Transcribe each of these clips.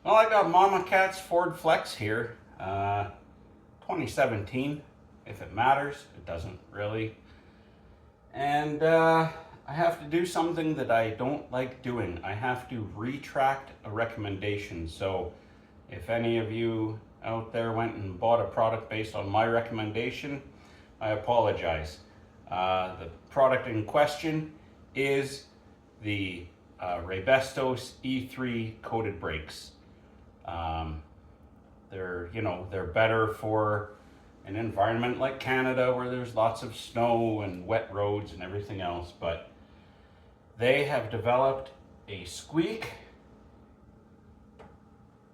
Well, I got Mama Cat's Ford Flex here, 2017, if it matters. It doesn't really. And I have to do something that I don't like doing. I have to retract a recommendation. So if any of you out there went and bought a product based on my recommendation, I apologize. The product in question is the Raybestos E3 coated brakes. They're better for an environment like Canada where there's lots of snow and wet roads and everything else, but they have developed a squeak,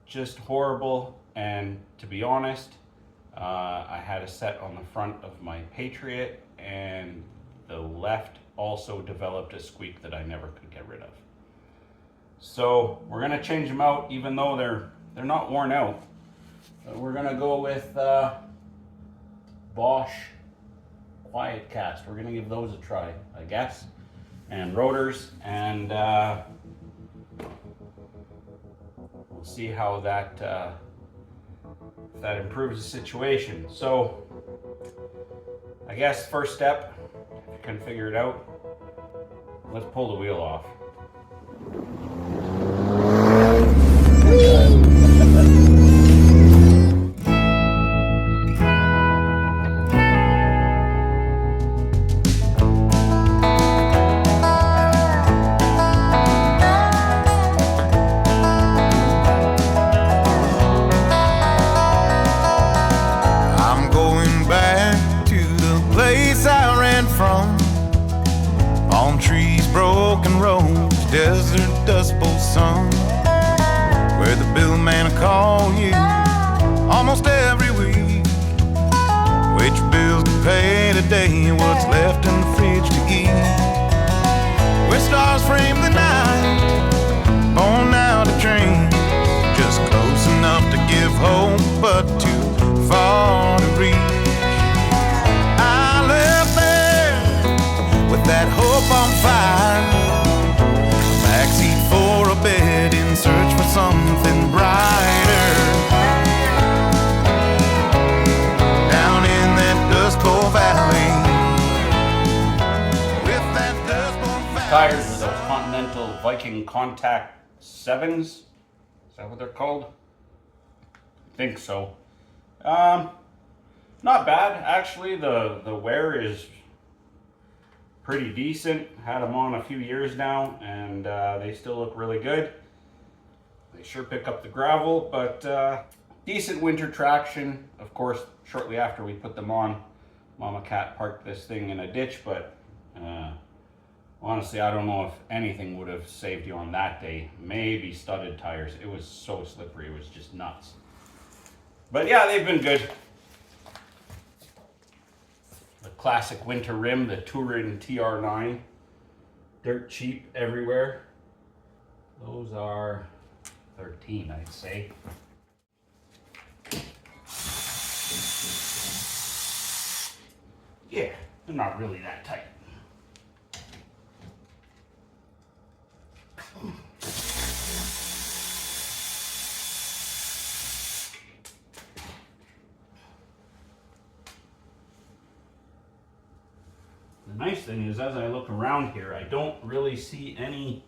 just horrible. And to be honest, I had a set on the front of my Patriot, and the left also developed a squeak that I never could get rid of. So we're gonna change them out, even though they're not worn out. But we're gonna go with Bosch Quiet Cast. We're gonna give those a try, I guess. And rotors, and we'll see how that if that improves the situation. So I guess first step, if you can figure it out, let's pull the wheel off. Palm trees, broken roads, desert dust bowl sun, where the billman will call you almost every week. Which bills to pay today, what's left in the fridge to eat. Where stars frame the night, born out of dreams, just close enough to give hope, but too far to reach. I left there with that hope on fire, backseat for a bed in search for something brighter. Down in that Dust Bowl Valley, with that Dust Bowl Valley. Tires are those Continental Viking Contact 7s. Is that what they're called? I think so. Not bad, actually. The wear is pretty decent. Had them on a few years now, and they still look really good. They sure pick up the gravel, but decent winter traction. Of course, shortly after we put them on, Mama Cat parked this thing in a ditch, but honestly, I don't know if anything would have saved you on that day. Maybe studded tires. It was so slippery, it was just nuts. But yeah, they've been good. The classic winter rim, the Tourin TR9. Dirt cheap everywhere. Those are 13, I'd say. Yeah, they're not really that tight. The nice thing is, as I look around here, I don't really see any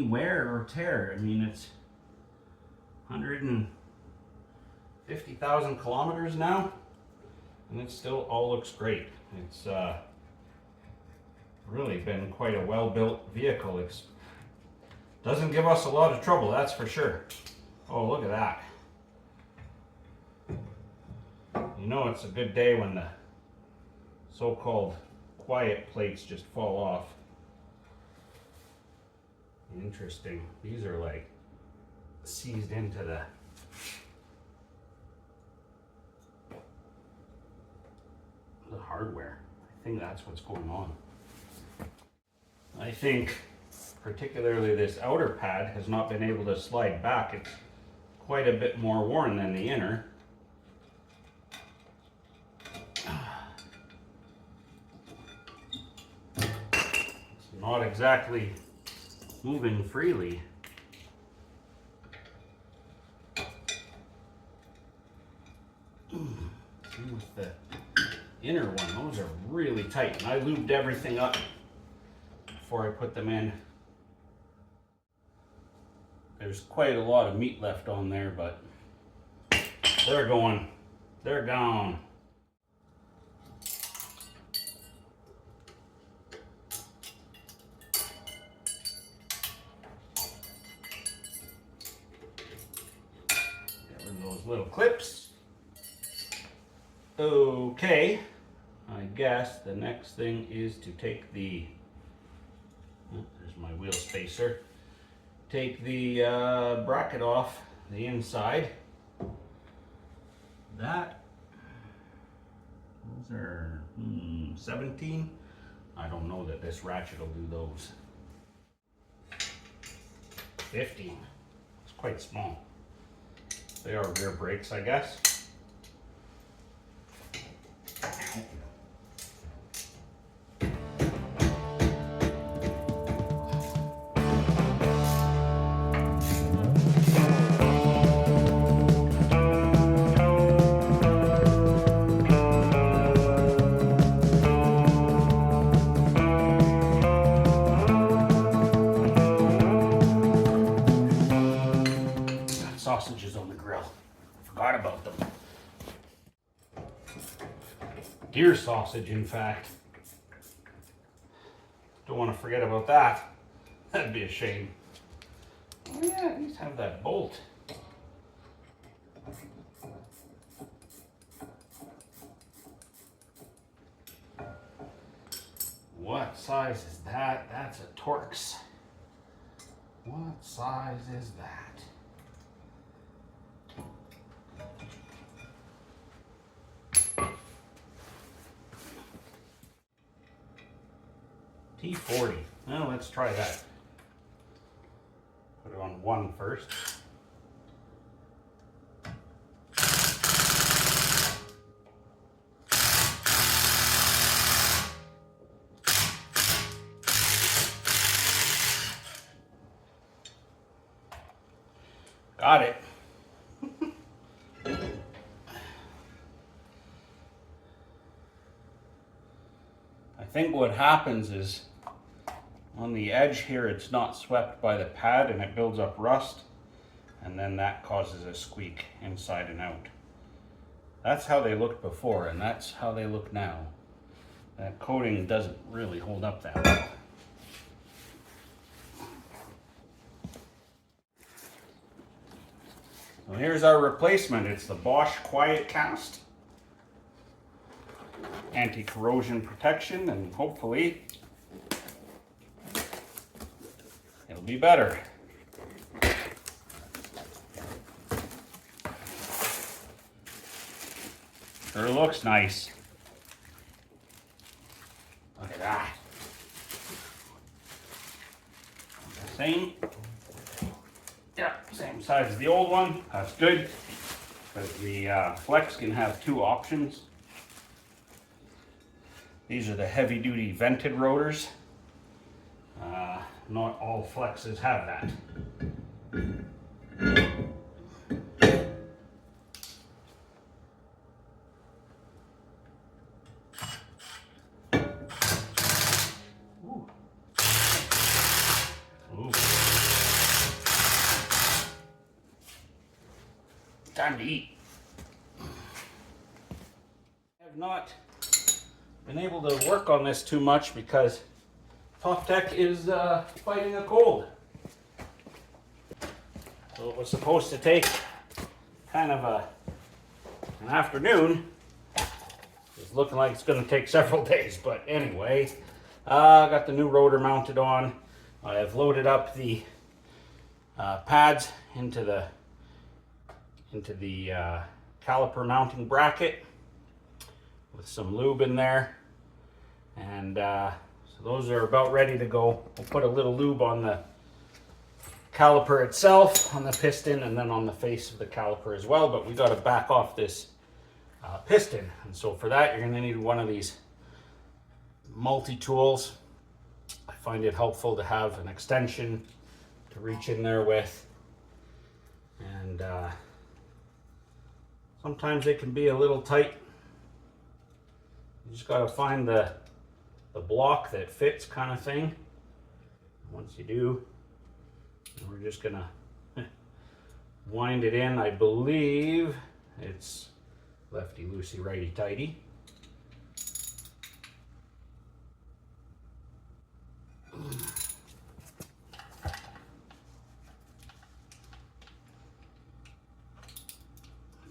wear or tear. I mean, it's 150,000 kilometers now, and it still all looks great. It's really been quite a well-built vehicle. It doesn't give us a lot of trouble, that's for sure. Oh, look at that. You know it's a good day when the so-called quiet plates just fall off. Interesting. These are like seized into the hardware. I think that's what's going on. I think particularly this outer pad has not been able to slide back. It's quite a bit more worn than the inner. It's not exactly moving freely. the inner one. Those are really tight, and I lubed everything up before I put them in. There's quite a lot of meat left on there, but they're going. They're gone. Get rid of those little clips. Okay, I guess the next thing is to take the, oh, there's my wheel spacer. Take the bracket off the inside. That, those are 17. I don't know that this ratchet will do those. 15. It's quite small. They are rear brakes, I guess. Sausages on the grill. Forgot about them. Deer sausage, in fact. Don't want to forget about that. That'd be a shame. Oh yeah, these have that bolt. What size is that? That's a Torx. What size is that? T40. Well, let's try that. Put it on 1 first. Got it. I think what happens is on the edge here, it's not swept by the pad and it builds up rust, and then that causes a squeak inside and out. That's how they looked before, and that's how they look now. That coating doesn't really hold up that well. So here's our replacement. It's the Bosch Quiet Cast. Anti-corrosion protection, and hopefully it'll be better. Sure looks nice. Look at that. Same. Yeah, same size as the old one. That's good. But the Flex can have 2 options. These are the heavy-duty vented rotors. Not all Flexes have that. Ooh. Ooh. Time to eat. I have not been able to work on this too much because Top Tech is fighting a cold. So it was supposed to take kind of an afternoon. It's looking like it's going to take several days, but anyway, I got the new rotor mounted on. I have loaded up the pads into the caliper mounting bracket with some lube in there, and so those are about ready to go. We'll put a little lube on the caliper itself, on the piston, and then on the face of the caliper as well, but we got to back off this piston, and so for that you're going to need one of these multi-tools. I find it helpful to have an extension to reach in there with, and sometimes it can be a little tight You just gotta find the block that fits kind of thing. Once you do, we're just gonna wind it in. I believe it's lefty loosey, righty tighty. I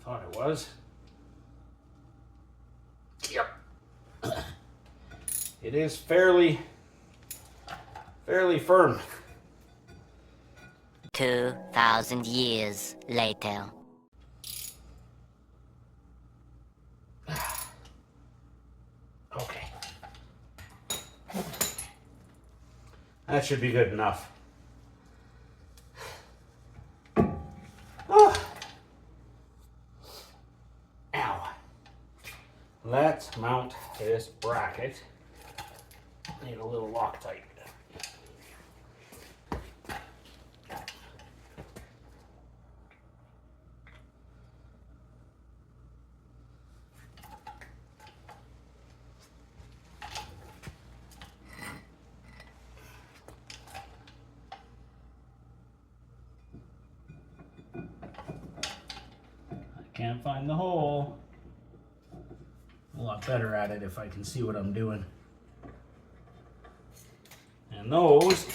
thought it was. Yep. It is fairly firm. 2,000 years later. Okay. That should be good enough. Oh. Ow. Let's mount this bracket. Need a little Loctite. Can't find the hole. A lot better at it if I can see what I'm doing. And those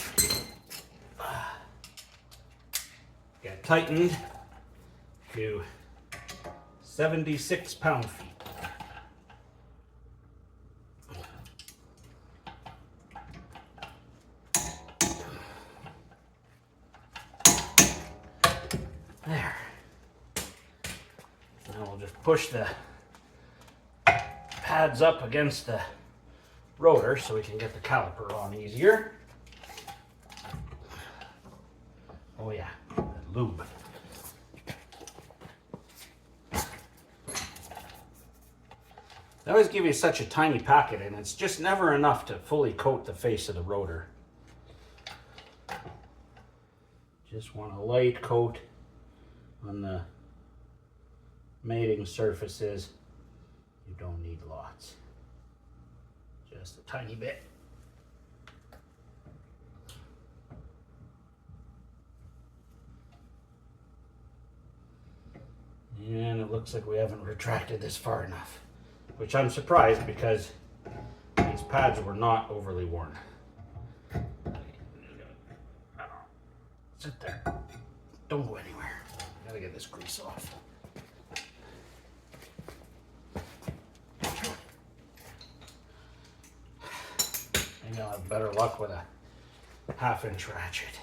get tightened to 76 pound-feet. There. Now we'll just push the pads up against the rotor so we can get the caliper on easier. Oh yeah, lube. They always give you such a tiny packet and it's just never enough to fully coat the face of the rotor. Just want a light coat on the mating surfaces. You don't need lots. Just a tiny bit. And it looks like we haven't retracted this far enough, which I'm surprised because these pads were not overly worn. Sit there. Don't go anywhere. Gotta get this grease off. Maybe I'll have better luck with a 1/2-inch ratchet.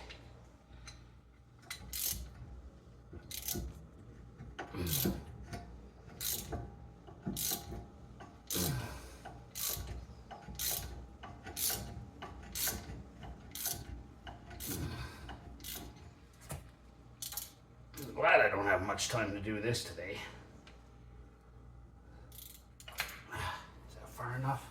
I'm glad I don't have much time to do this today. Is that far enough?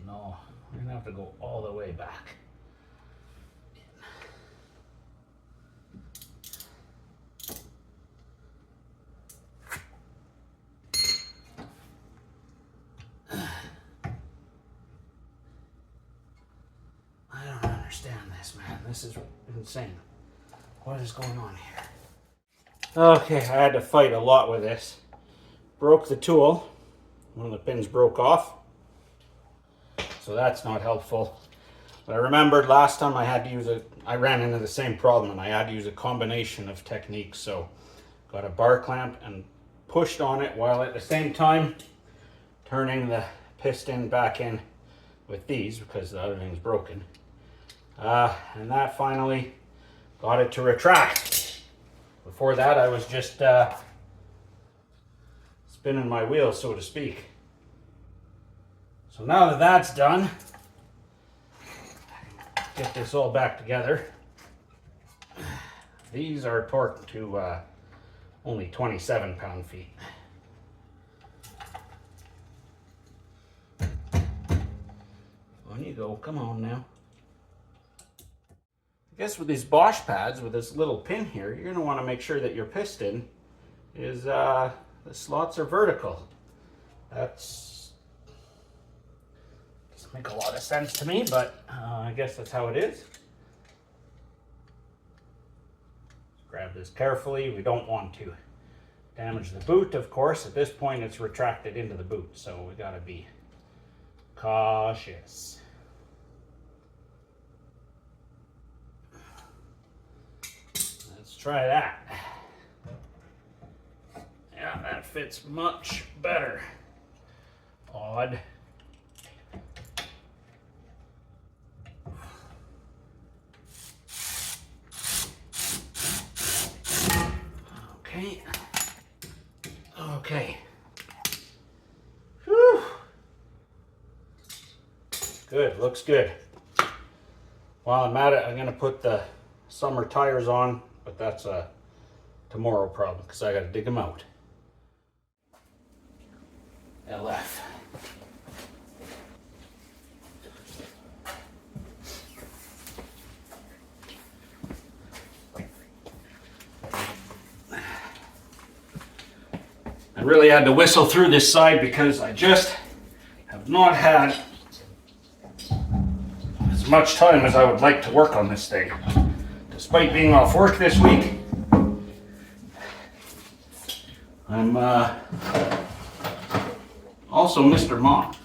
No, we're gonna have to go all the way back. I don't understand this, man. This is insane. What is going on here? Okay, I had to fight a lot with this. Broke the tool. One of the pins broke off. So that's not helpful. But I remembered last time I ran into the same problem and I had to use a combination of techniques. So got a bar clamp and pushed on it while at the same time turning the piston back in with these because the other thing's broken. And that finally got it to retract. Before that I was just spinning my wheels, so to speak. So now that that's done, get this all back together. These are torqued to only 27 pound-feet. On you go, come on now. I guess with these Bosch pads, with this little pin here, you're going to want to make sure that your piston is the slots are vertical. That's doesn't make a lot of sense to me, but I guess that's how it is. Grab this carefully. We don't want to damage the boot, of course. At this point, it's retracted into the boot, so we gotta be cautious. Let's try that. Yeah, that fits much better. Odd. Okay. Okay. Whew. Good, looks good. While I'm at it, I'm gonna put the summer tires on, but that's a tomorrow problem because I gotta dig them out. LF. I really had to whistle through this side because I just have not had as much time as I would like to work on this thing. Despite being off work this week, I'm also Mr. Mom.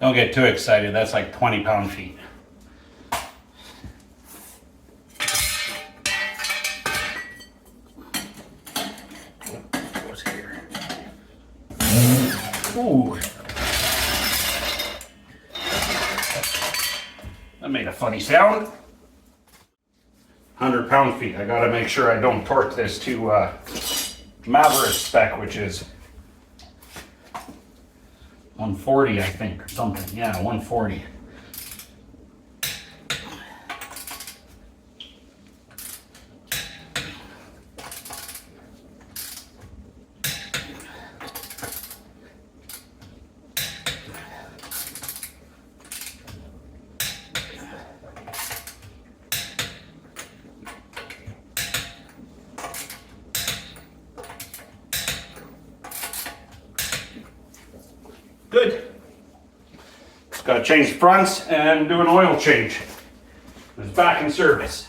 Don't get too excited, that's like 20 pound-feet. What's here? Ooh. That made a funny sound. 100 pound-feet. I gotta make sure I don't torque this to Maverick spec, which is 140, I think, or something. Yeah, 140. Good. Just got to change the fronts and do an oil change. It's back in service.